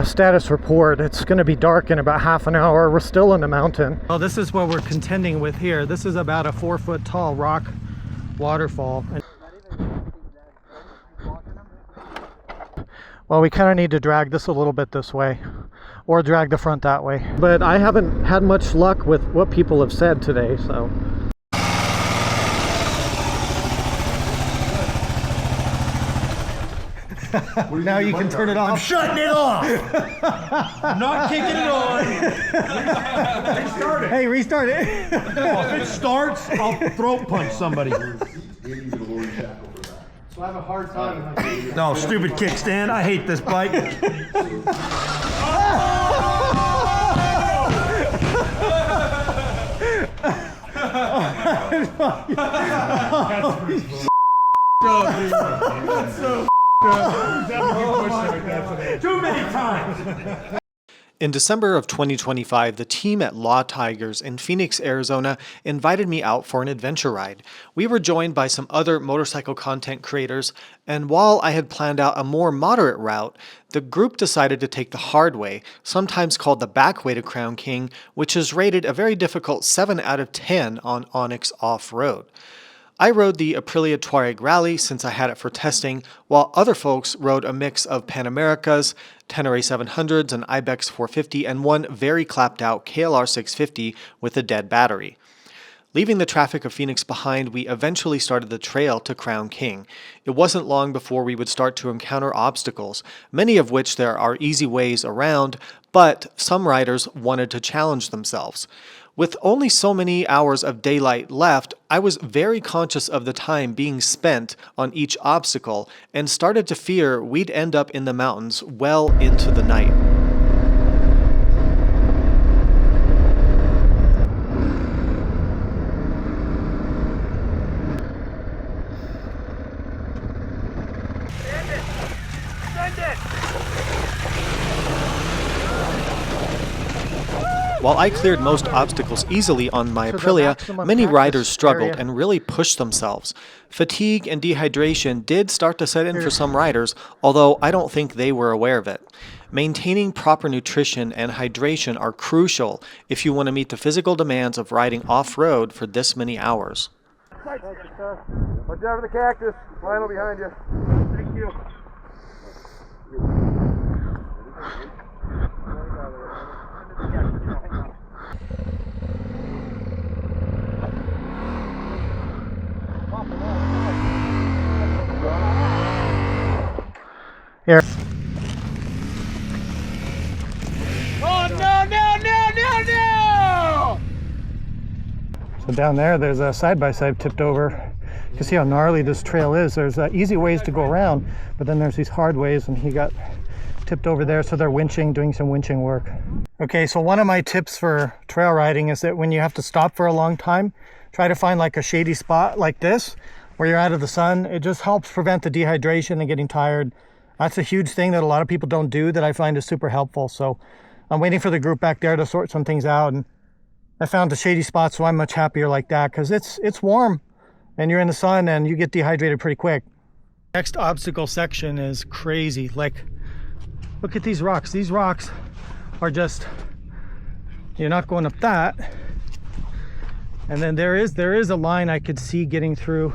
Status report. It's going to be dark in about half an hour. We're still in the mountain. Well, this is what we're contending with here. This is about a 4-foot tall rock waterfall. Well, we kind of need to drag this a little bit this way, or drag the front that way. But I haven't had much luck with what people have said today, so. Now you can turn it off. I'm shutting it off. I'm not kicking it on. Restart it. Hey, restart it. If it starts, I'll throat punch somebody. So I have a hard time. No, stupid kickstand. I hate this bike. That's so too many times. In December of 2025, the team at Law Tigers in Phoenix, Arizona invited me out for an adventure ride. We were joined by some other motorcycle content creators, and while I had planned out a more moderate route, the group decided to take the hard way, sometimes called the back way to Crown King, which is rated a very difficult 7 out of 10 on Onyx Off-Road. I rode the Aprilia Tuareg Rally since I had it for testing, while other folks rode a mix of Pan Americas, Tenere 700s, an Ibex 450, and one very clapped out KLR650 with a dead battery. Leaving the traffic of Phoenix behind, we eventually started the trail to Crown King. It wasn't long before we would start to encounter obstacles, many of which there are easy ways around, but some riders wanted to challenge themselves. With only so many hours of daylight left, I was very conscious of the time being spent on each obstacle and started to fear we'd end up in the mountains well into the night. While I cleared most obstacles easily on my Aprilia, many riders struggled and really pushed themselves. Fatigue and dehydration did start to set in for some riders, although I don't think they were aware of it. Maintaining proper nutrition and hydration are crucial if you want to meet the physical demands of riding off-road for this many hours. Watch out for the cactus. Lionel behind you. Thank you. Here. Oh no, no, no, no, no! So down there's a side-by-side tipped over. You can see how gnarly this trail is. There's easy ways to go around, but then there's these hard ways, and he got tipped over there, so they're winching, doing some winching work. Okay, so one of my tips for trail riding is that when you have to stop for a long time, try to find like a shady spot like this, where you're out of the sun. It just helps prevent the dehydration and getting tired. That's a huge thing that a lot of people don't do that I find is super helpful. So I'm waiting for the group back there to sort some things out, and I found a shady spot, so I'm much happier like that, because it's warm and you're in the sun and you get dehydrated pretty quick. Next obstacle section is crazy. Like, look at these rocks. These rocks are just, you're not going up that. And then there is a line I could see getting through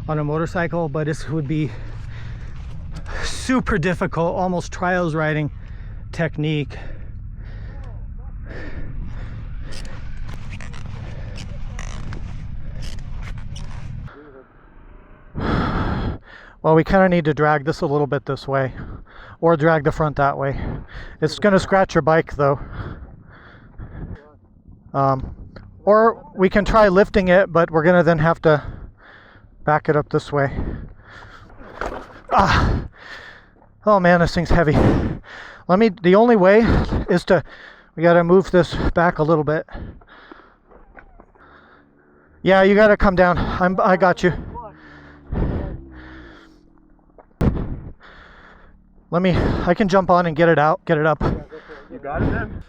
on a motorcycle, but this would be super difficult, almost trials riding technique. Well, we kind of need to drag this a little bit this way, or drag the front that way. It's going to scratch your bike though. Or we can try lifting it, but we're going to then have to back it up this way. Ah. Oh man, this thing's heavy. The only way is we got to move this back a little bit. Yeah, you got to come down. I got you. I can jump on and get it out, get it up. You got it then?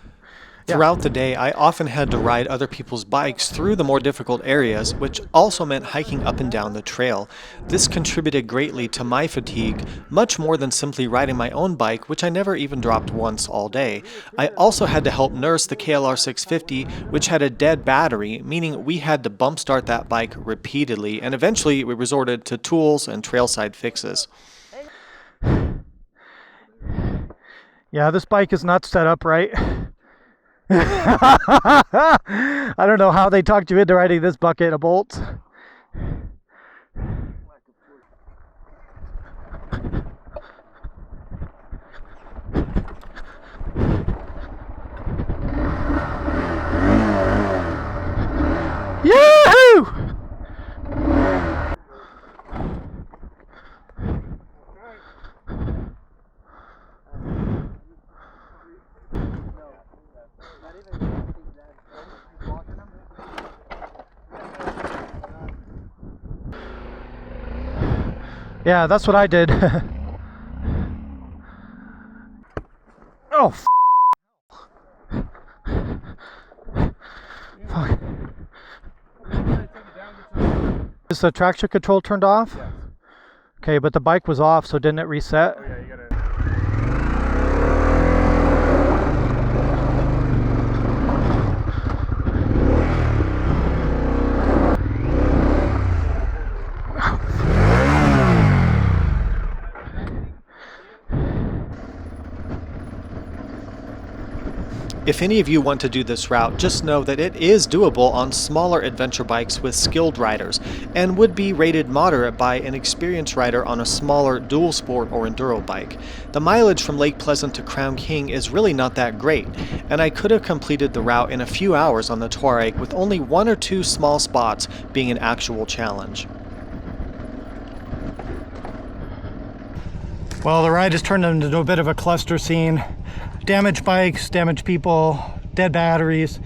Throughout the day, I often had to ride other people's bikes through the more difficult areas, which also meant hiking up and down the trail. This contributed greatly to my fatigue, much more than simply riding my own bike, which I never even dropped once all day. I also had to help nurse the KLR650, which had a dead battery, meaning we had to bump start that bike repeatedly, and eventually we resorted to tools and trailside fixes. Yeah, this bike is not set up right. I don't know how they talked you into riding this bucket of bolts. Yahoo! Yeah, that's what I did. Oh, fuck. Is the traction control turned off? Yes. Okay, but the bike was off, so didn't it reset? Oh yeah, you gotta. If any of you want to do this route, just know that it is doable on smaller adventure bikes with skilled riders, and would be rated moderate by an experienced rider on a smaller dual sport or enduro bike. The mileage from Lake Pleasant to Crown King is really not that great, and I could have completed the route in a few hours on the Tuareg with only 1 or 2 small spots being an actual challenge. Well, the ride has turned into a bit of a cluster scene. Damaged bikes, damaged people, dead batteries.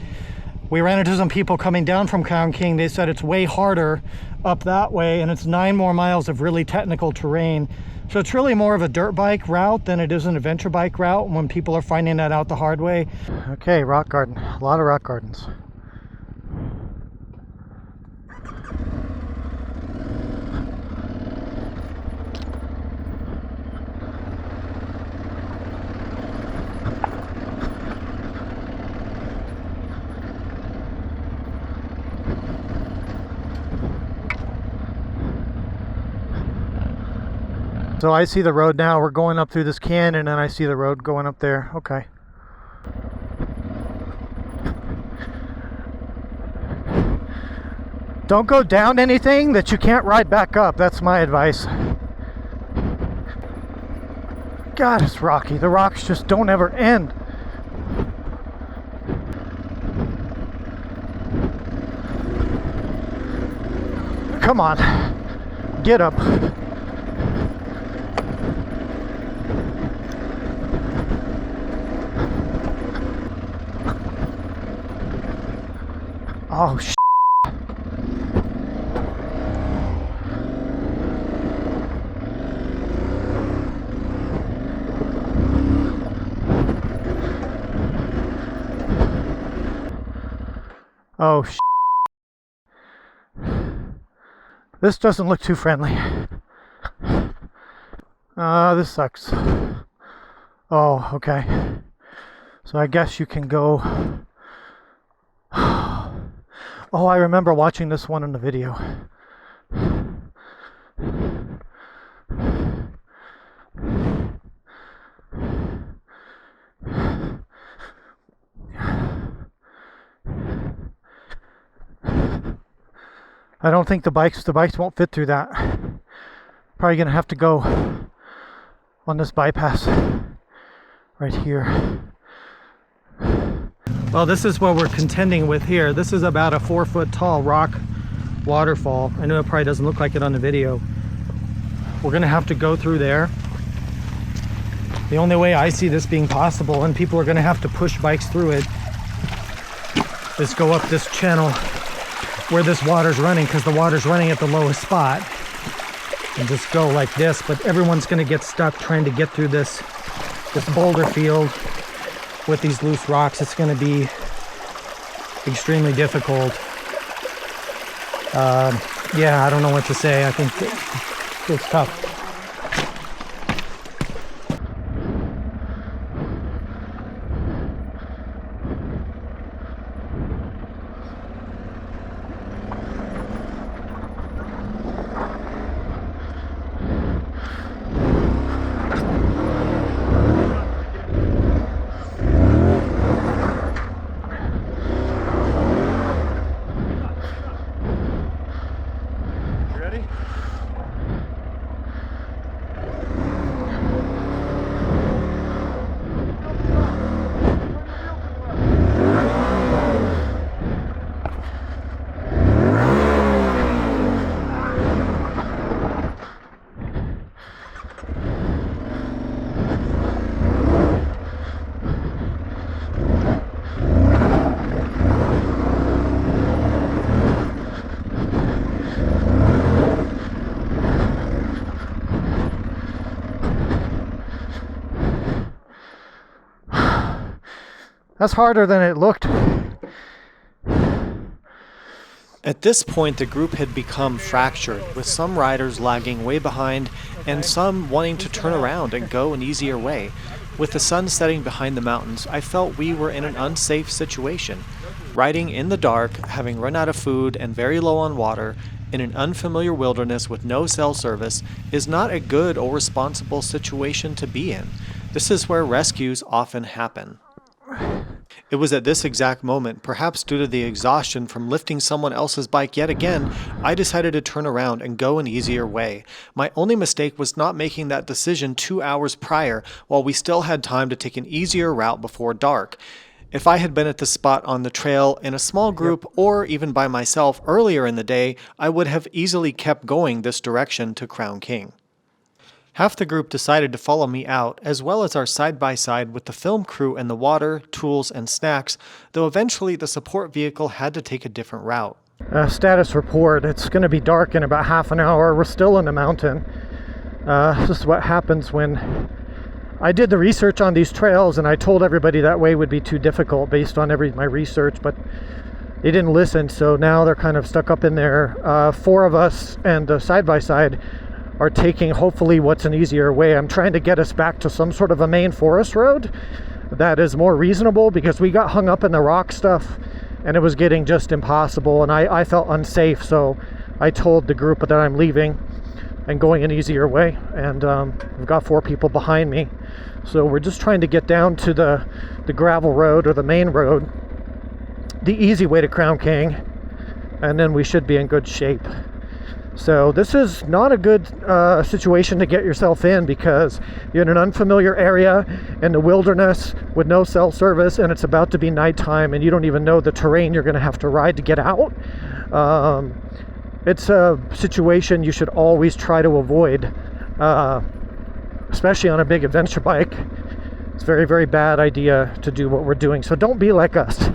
We ran into some people coming down from Crown King. They said it's way harder up that way, and it's 9 more miles of really technical terrain. So it's really more of a dirt bike route than it is an adventure bike route when people are finding that out the hard way. Okay, rock garden. A lot of rock gardens. So I see the road now. We're going up through this canyon, and I see the road going up there. Okay. Don't go down anything that you can't ride back up. That's my advice. God, it's rocky. The rocks just don't ever end. Come on. Get up. Oh, shit. Oh, shit. This doesn't look too friendly. This sucks. Oh, okay. So I guess you can go... Oh, I remember watching this one in the video. I don't think the bikes won't fit through that. Probably gonna have to go on this bypass right here. Well, this is what we're contending with here. This is about a 4-foot tall rock waterfall. I know it probably doesn't look like it on the video. We're gonna have to go through there. The only way I see this being possible, and people are gonna have to push bikes through it, is go up this channel where this water's running, because the water's running at the lowest spot, and just go like this. But everyone's gonna get stuck trying to get through this boulder field with these loose rocks. It's going to be extremely difficult. Yeah, I don't know what to say. I think it's tough. That's harder than it looked. At this point, the group had become fractured, with some riders lagging way behind and some wanting to turn around and go an easier way. With the sun setting behind the mountains, I felt we were in an unsafe situation. Riding in the dark, having run out of food and very low on water, in an unfamiliar wilderness with no cell service is not a good or responsible situation to be in. This is where rescues often happen. It was at this exact moment, perhaps due to the exhaustion from lifting someone else's bike yet again, I decided to turn around and go an easier way. My only mistake was not making that decision 2 hours prior, while we still had time to take an easier route before dark. If I had been at the spot on the trail in a small group or even by myself earlier in the day, I would have easily kept going this direction to Crown King. Half the group decided to follow me out, as well as our side-by-side with the film crew and the water, tools, and snacks, though eventually the support vehicle had to take a different route. Status report. It's going to be dark in about half an hour. We're still in the mountain. This is what happens when I did the research on these trails, and I told everybody that way would be too difficult based on my research, but they didn't listen, so now they're kind of stuck up in there. 4 of us and the side-by-side are taking hopefully what's an easier way. I'm trying to get us back to some sort of a main forest road that is more reasonable, because we got hung up in the rock stuff and it was getting just impossible, and I felt unsafe, so I told the group that I'm leaving and going an easier way, and we've got 4 people behind me, so we're just trying to get down to the gravel road or the main road, the easy way to Crown King, and then we should be in good shape. So this is not a good situation to get yourself in, because you're in an unfamiliar area in the wilderness with no cell service, and it's about to be nighttime, and you don't even know the terrain you're going to have to ride to get out. It's a situation you should always try to avoid, especially on a big adventure bike. It's a very, very bad idea to do what we're doing, so don't be like us.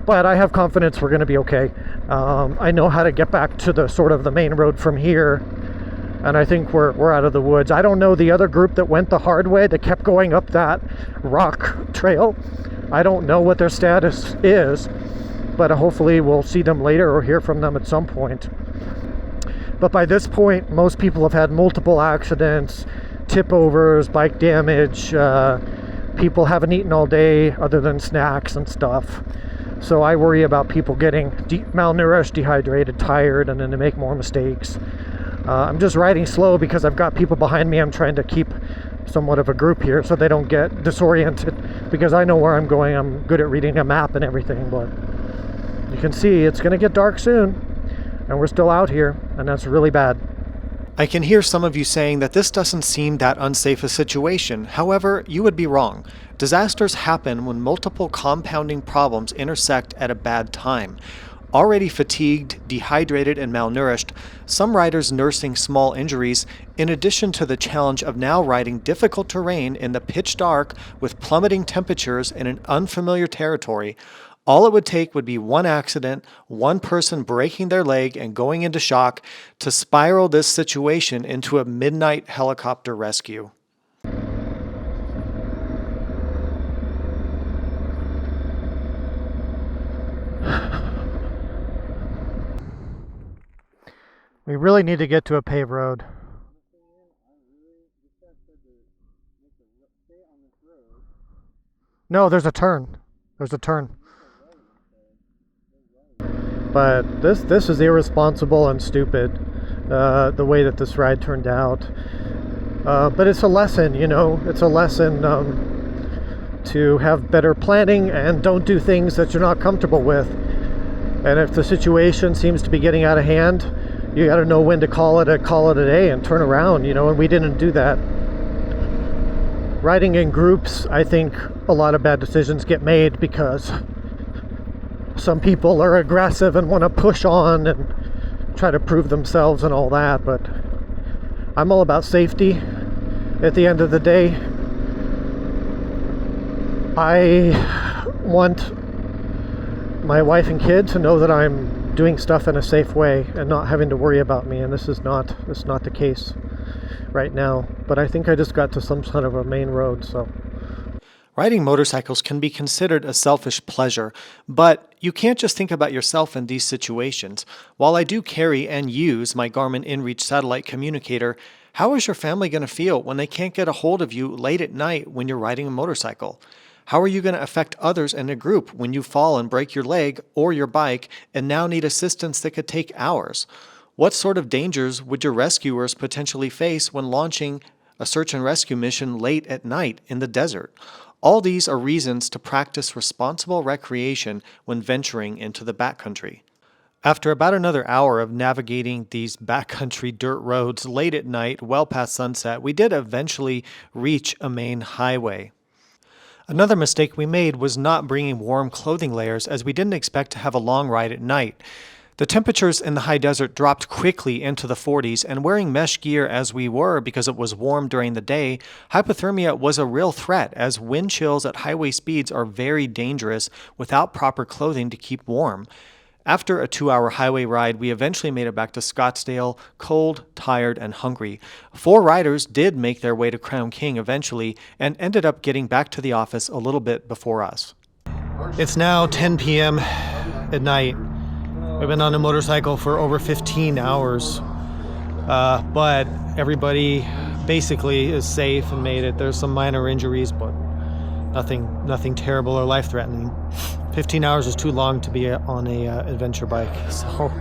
But I have confidence we're going to be okay. I know how to get back to the sort of the main road from here, and I think we're out of the woods. I don't know the other group that went the hard way, that kept going up that rock trail. I don't know what their status is, but hopefully we'll see them later or hear from them at some point. But by this point, most people have had multiple accidents, tip overs, bike damage. People haven't eaten all day other than snacks and stuff. So I worry about people getting malnourished, dehydrated, tired, and then they make more mistakes. I'm just riding slow because I've got people behind me. I'm trying to keep somewhat of a group here so they don't get disoriented, because I know where I'm going. I'm good at reading a map and everything, but you can see it's going to get dark soon, and we're still out here, and that's really bad. I can hear some of you saying that this doesn't seem that unsafe a situation. However, you would be wrong. Disasters happen when multiple compounding problems intersect at a bad time. Already fatigued, dehydrated, and malnourished, some riders nursing small injuries, in addition to the challenge of now riding difficult terrain in the pitch dark with plummeting temperatures in an unfamiliar territory. All it would take would be one accident, one person breaking their leg and going into shock, to spiral this situation into a midnight helicopter rescue. We really need to get to a paved road. No, there's a turn. There's a turn. But this is irresponsible and stupid, the way that this ride turned out. But it's a lesson, you know. It's a lesson to have better planning and don't do things that you're not comfortable with. And if the situation seems to be getting out of hand, you got to know when to call it a day and turn around, you know. And we didn't do that. Riding in groups, I think a lot of bad decisions get made because some people are aggressive and want to push on and try to prove themselves and all that. But I'm all about safety. At the end of the day, I want my wife and kid to know that I'm doing stuff in a safe way and not having to worry about me, and this is not the case right now. But I think I just got to some sort of a main road, so. Riding motorcycles can be considered a selfish pleasure, but you can't just think about yourself in these situations. While I do carry and use my Garmin InReach satellite communicator, how is your family going to feel when they can't get a hold of you late at night when you're riding a motorcycle? How are you going to affect others in a group when you fall and break your leg or your bike and now need assistance that could take hours? What sort of dangers would your rescuers potentially face when launching a search and rescue mission late at night in the desert? All these are reasons to practice responsible recreation when venturing into the backcountry. After about another hour of navigating these backcountry dirt roads late at night, well past sunset, we did eventually reach a main highway. Another mistake we made was not bringing warm clothing layers, as we didn't expect to have a long ride at night. The temperatures in the high desert dropped quickly into the 40s, and wearing mesh gear as we were because it was warm during the day, hypothermia was a real threat, as wind chills at highway speeds are very dangerous without proper clothing to keep warm. After a 2-hour highway ride, we eventually made it back to Scottsdale, cold, tired, and hungry. 4 riders did make their way to Crown King eventually and ended up getting back to the office a little bit before us. It's now 10 p.m. at night. We've been on a motorcycle for over 15 hours, but everybody basically is safe and made it. There's some minor injuries, but nothing terrible or life-threatening. 15 hours is too long to be on a adventure bike. So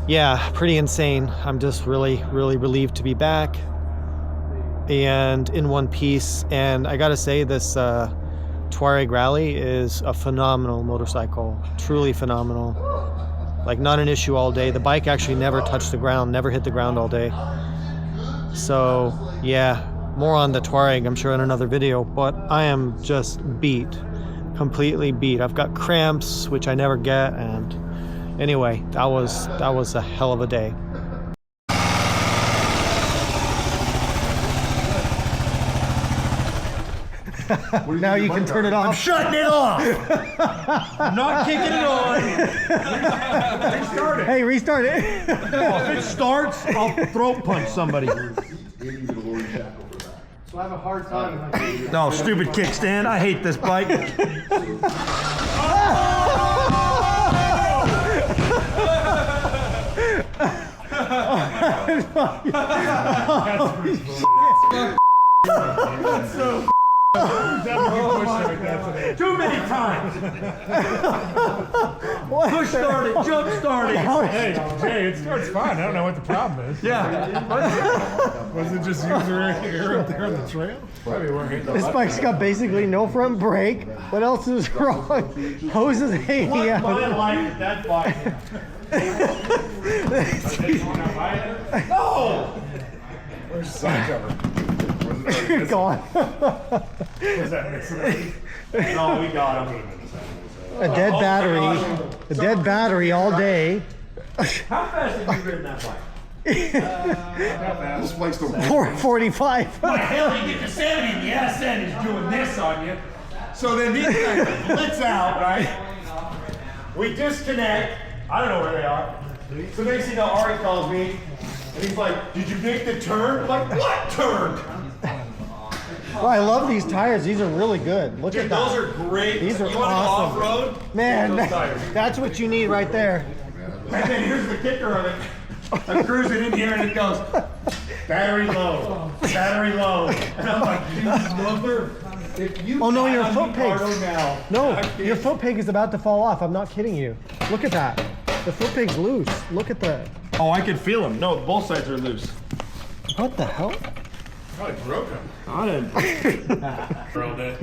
yeah, pretty insane. I'm just really relieved to be back and in one piece. And I gotta say, this Tuareg Rally is a phenomenal motorcycle, truly phenomenal. Like, not an issue all day. The bike actually never touched the ground, never hit the ground all day. So yeah, more on the Tuareg, I'm sure, in another video, but I am just beat, completely beat. I've got cramps, which I never get, and anyway, that was a hell of a day. Now you can turn it on. I'm shutting it off. I'm not kicking it on. Restart it. Hey, restart it. If it starts, I'll throat punch somebody. So I have a hard time. No, stupid kickstand. I hate this bike. That's so. Too many times. Push started, jump started. Hey, Jay, it starts fine. I don't know what the problem is. Yeah. Was it just user error up there on the trail? Probably weren't. This bike's got basically no front brake. What else is wrong? Hoses hanging out. My life with that bike. No! Where's the side cover? Gone. Was that mixing? No, we got him. A dead battery. A dead battery all day. How fast have you ridden that bike? This bike's the 445. What the hell did you get to 70 and the SN is doing this on you? So then these guys blitz out, right? We disconnect. I don't know where they are. So next thing you know, Ari calls me and he's like, "Did you make the turn?" I'm like, "What turn?" Oh, I love these tires. These are really good. Look Dude, at that. those are great. These are you want awesome. to go off-road? Man, Those tires. that's what you need right there. And then here's the kicker of it. I'm cruising in here and it goes, battery low, battery low. And I'm like, you mother, if you Oh no, your die foot on peg. Ricardo now. No, I can't- your foot peg is about to fall off. I'm not kidding you. Look at that. The foot peg's loose. Look at the. Oh, I can feel them. No, both sides are loose. What the hell? Probably broke him. I didn't. Rolled it.